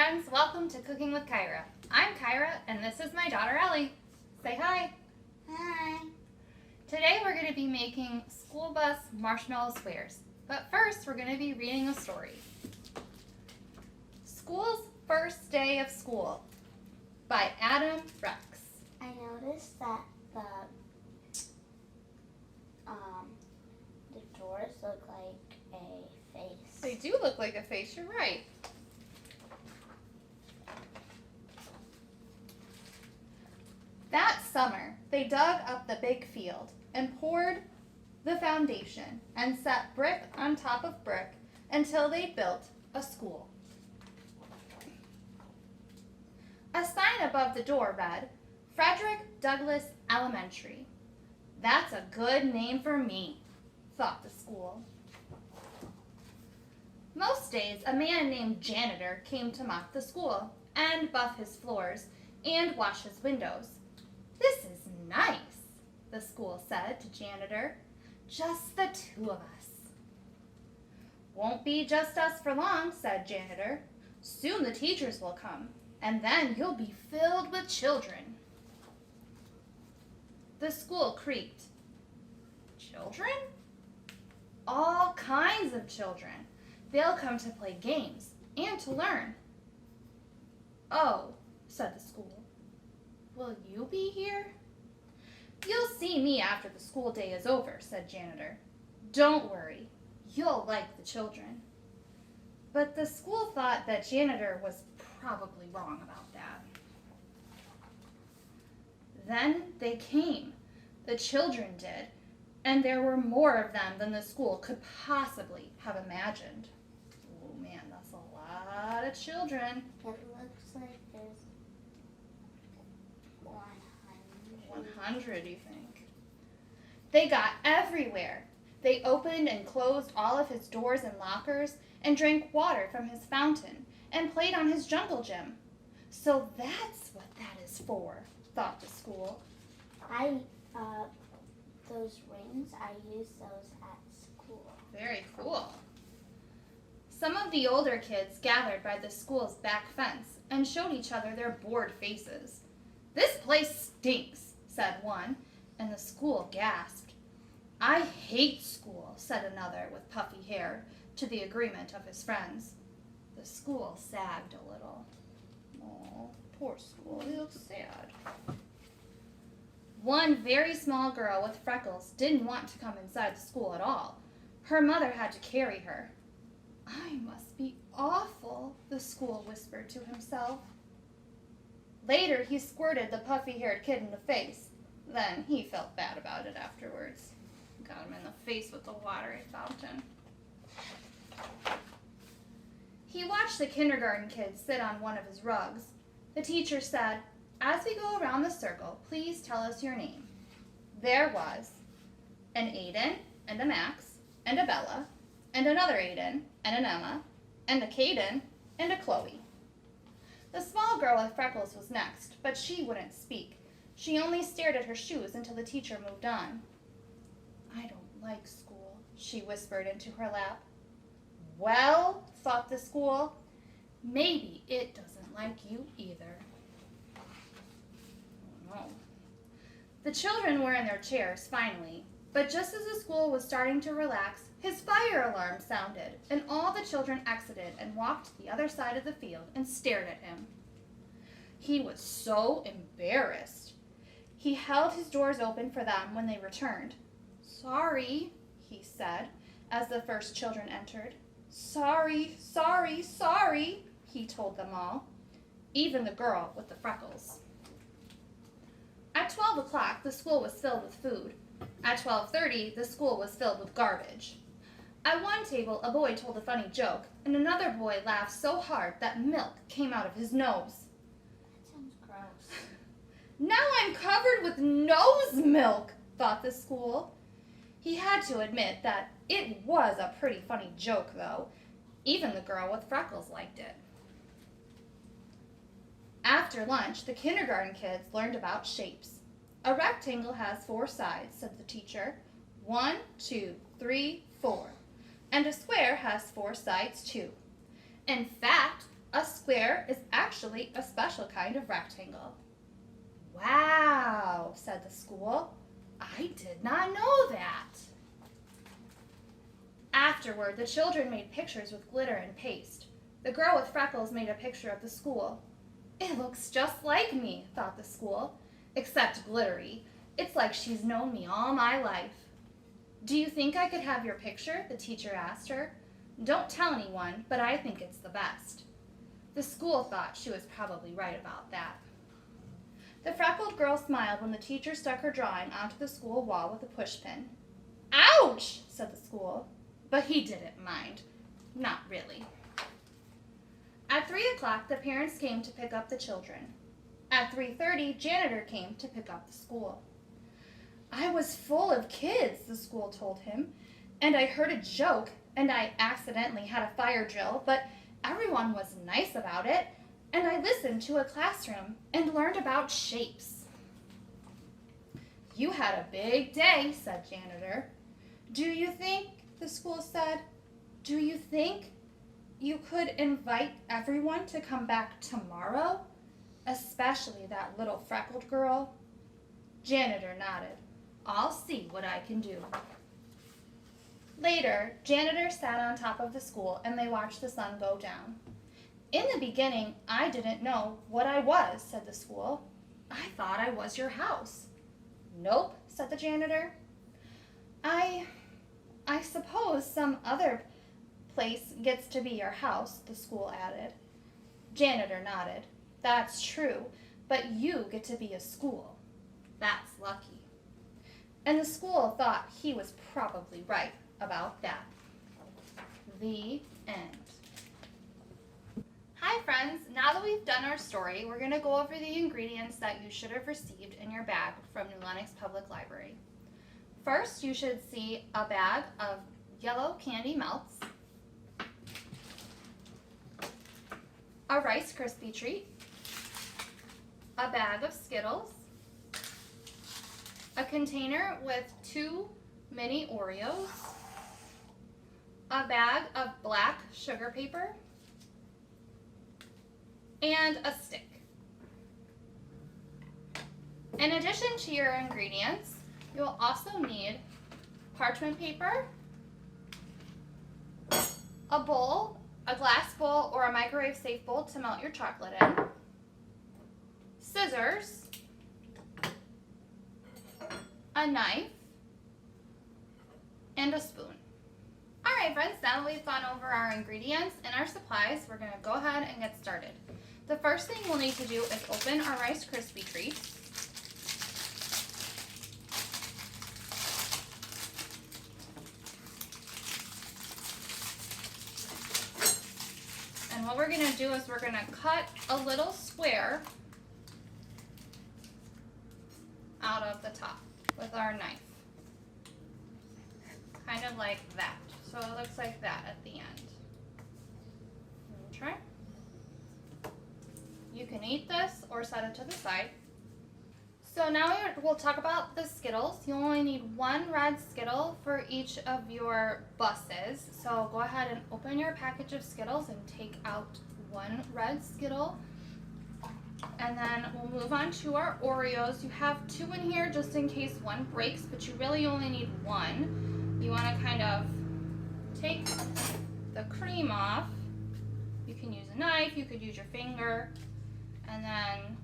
friends, welcome to Cooking with Kyra. I'm Kyra and this is my daughter Ellie. Say hi. Hi. Today we're going to be making School Bus Marshmallow Squares, but first we're going to be reading a story. School's First Day of School by Adam Rex. I noticed that the doors look like a face. They do look like a face, you're right. That summer, they dug up the big field and poured the foundation and set brick on top of brick until they built a school. A sign above the door read, Frederick Douglass Elementary. That's a good name for me, thought the school. Most days, a man named Janitor came to mop the school and buff his floors and wash his windows. This is nice, the school said to Janitor. Just the two of us. Won't be just us for long, said Janitor. Soon the teachers will come, and then you'll be filled with children. The school creaked. Children? All kinds of children. They'll come to play games and to learn. Oh, said the school. Will you be here? You'll see me after the school day is over, said Janitor. Don't worry, you'll like the children. But the school thought that Janitor was probably wrong about that. Then they came. The children did, and there were more of them than the school could possibly have imagined. Oh man, that's a lot of children. It looks like there's 100, you think? They got everywhere. They opened and closed all of his doors and lockers and drank water from his fountain and played on his jungle gym. So that's what that is for, thought the school. Those rings, I use those at school. Very cool. Some of the older kids gathered by the school's back fence and showed each other their bored faces. This place stinks, said one, and the school gasped. I hate school, said another with puffy hair, to the agreement of his friends. The school sagged a little. Oh, poor school, he looks sad. One very small girl with freckles didn't want to come inside the school at all. Her mother had to carry her. I must be awful, the school whispered to himself. Later, he squirted the puffy-haired kid in the face. Then he felt bad about it afterwards. Got him in the face with the water fountain. He watched the kindergarten kid sit on one of his rugs. The teacher said, as we go around the circle, please tell us your name. There was an Aiden and a Max and a Bella and another Aiden and an Emma and a Caden and a Chloe. The small girl with freckles was next, but she wouldn't speak. She only stared at her shoes until the teacher moved on. I don't like school, she whispered into her lap. Well, thought the school, maybe it doesn't like you either. Oh no. The children were in their chairs finally, but just as the school was starting to relax, his fire alarm sounded, and all the children exited and walked to the other side of the field and stared at him. He was so embarrassed. He held his doors open for them when they returned. Sorry, he said, as the first children entered. Sorry, sorry, sorry, he told them all, even the girl with the freckles. At 12 o'clock, the school was filled with food. At 12:30, the school was filled with garbage. At one table, a boy told a funny joke, and another boy laughed so hard that milk came out of his nose. That sounds gross. Now I'm covered with nose milk, thought the school. He had to admit that it was a pretty funny joke, though. Even the girl with freckles liked it. After lunch, the kindergarten kids learned about shapes. A rectangle has 4 sides, said the teacher. 1, 2, 3, 4. And a square has 4 sides, too. In fact, A square is actually a special kind of rectangle. Wow, said the school. I did not know that. Afterward, the children made pictures with glitter and paste. The girl with freckles made a picture of the school. It looks just like me, thought the school, except glittery. It's like she's known me all my life. Do you think I could have your picture? The teacher asked her. Don't tell anyone, but I think it's the best. The school thought she was probably right about that. The freckled girl smiled when the teacher stuck her drawing onto the school wall with a pushpin. Ouch, said the school, but he didn't mind. Not really. At 3 o'clock, the parents came to pick up the children. At 3:30, janitor came to pick up the school. I was full of kids, the school told him, and I heard a joke, and I accidentally had a fire drill, but everyone was nice about it, and I listened to a classroom and learned about shapes. You had a big day, said janitor. Do you think, the school said, do you think you could invite everyone to come back tomorrow, especially that little freckled girl? Janitor nodded. I'll see what I can do. Later, janitor sat on top of the school and they watched the sun go down. In the beginning, I didn't know what I was, said the school. I thought I was your house. Nope, said the janitor. I suppose some other place gets to be your house, the school added. Janitor nodded. That's true, but you get to be a school. That's lucky. And the school thought he was probably right about that. The end. Hi friends, now that we've done our story, we're going to go over the ingredients that you should have received in your bag from New Lenox Public Library. First, you should see a bag of yellow candy melts, a Rice Krispie treat, a bag of Skittles, a container with 2 mini Oreos, a bag of black sugar paper, and a stick. In addition to your ingredients, you'll also need parchment paper, a bowl, a glass bowl or a microwave safe bowl to melt your chocolate in, scissors, a knife, and a spoon. Alright friends, now that we've gone over our ingredients and our supplies, we're going to go ahead and get started. The first thing we'll need to do is open our Rice Krispie treats. And what we're going to do is we're going to cut a little square out of the top with our knife. Kind of like that. So it looks like that at the end. Try. You can eat this or set it to the side. So now we'll talk about the Skittles. You only need 1 red Skittle for each of your buses. So go ahead and open your package of Skittles and take out 1 red Skittle. And then we'll move on to our Oreos. You have 2 in here just in case one breaks, but you really only need 1. You want to kind of take the cream off. You can use a knife, you could use your finger, and then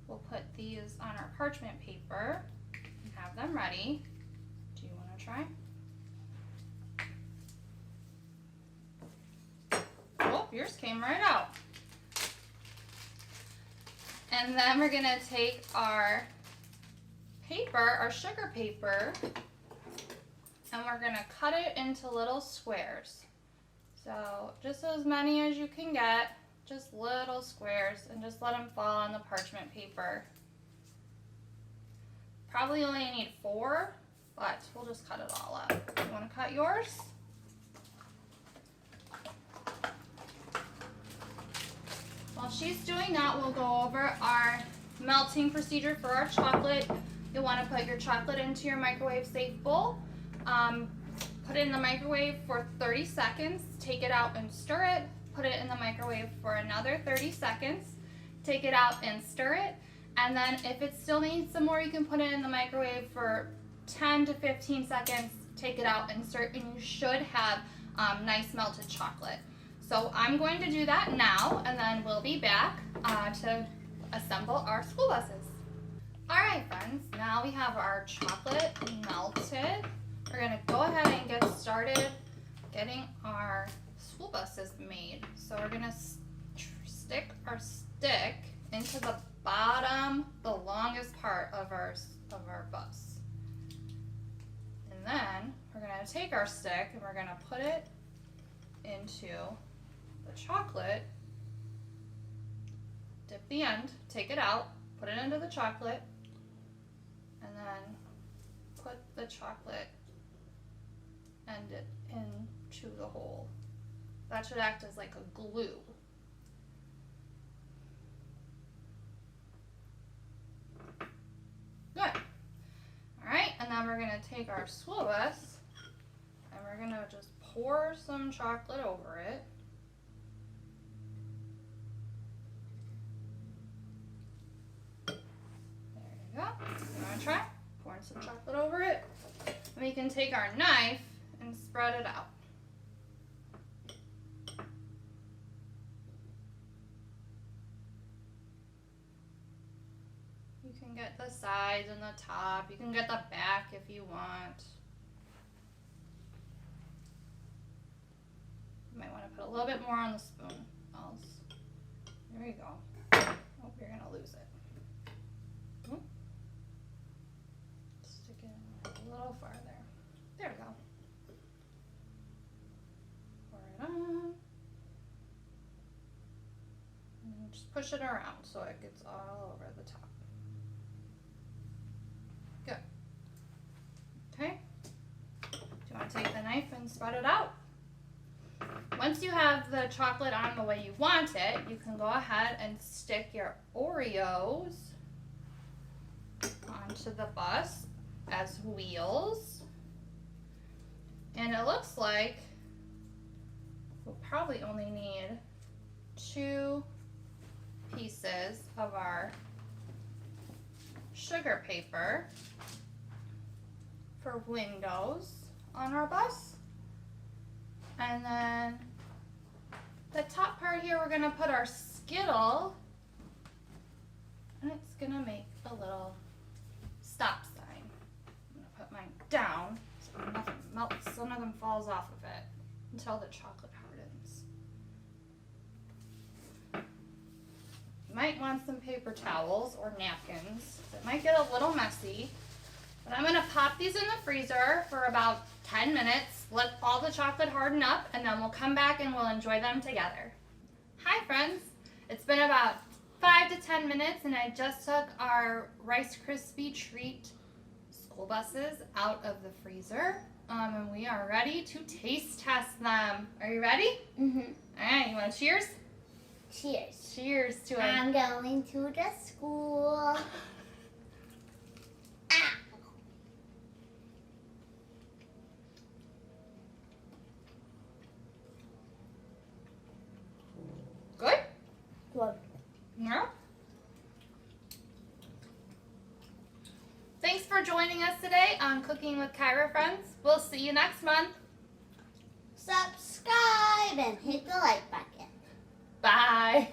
we'll put these on our parchment paper and have them ready. Do you want to try? Oh, yours came right out. And then we're going to take our paper, our sugar paper, and we're going to cut it into little squares. So just as many as you can get, just little squares, and just let them fall on the parchment paper. Probably only need 4, but we'll just cut it all up. You want to cut yours? While she's doing that, we'll go over our melting procedure for our chocolate. You'll want to put your chocolate into your microwave safe bowl. Put it in the microwave for 30 seconds. Take it out and stir it. put it in the microwave for another 30 seconds. Take it out and stir it. And then if it still needs some more, you can put it in the microwave for 10 to 15 seconds. Take it out and stir it, and you should have nice melted chocolate. So I'm going to do that now, and then we'll be back to assemble our school buses. All right, friends, now we have our chocolate melted. We're gonna go ahead and get started getting our school buses made. So we're gonna stick our stick into the bottom, the longest part of our bus. And then we're gonna take our stick and we're gonna put it into the chocolate, dip the end, take it out, put it into the chocolate, and then put the chocolate end it into the hole. That should act as like a glue. Good. All right, and then we're gonna take our school bus and we're gonna just pour some chocolate over it. There you go. You wanna try? Pouring some chocolate over it. And we can take our knife and spread it out. You can get the sides and the top. You can get the back if you want. You might want to put a little bit more on the spoon. There you go. Oh, you're going to lose it. Stick it in a little farther. There we go. Pour it on. And just push it around so it gets all over the top. Good. Okay. Do you want to take the knife and spread it out? Once you have the chocolate on the way you want it, you can go ahead and stick your Oreos onto the bus as wheels. And it looks like we'll probably only need 2 pieces of our sugar paper for windows on our bus. And then the top part here, we're gonna put our Skittle, and it's gonna make a little stop sign. I'm gonna put mine down so nothing melts, so nothing falls off of it until the chocolate hardens. You might want some paper towels or napkins. It might get a little messy, but I'm gonna pop these in the freezer for about 10 minutes, let all the chocolate harden up, and then we'll come back and we'll enjoy them together. Hi friends, it's been about 5 to 10 minutes and I just took our Rice Krispie Treat school buses out of the freezer, and we are ready to taste test them. Are you ready? Mm-hmm. All right, you want to cheers? Cheers. Cheers to it. I'm going to the school. Good? Good. Yeah. Thanks for joining us today on Cooking with Kyra, friends. We'll see you next month. Subscribe and hit the like button. Bye.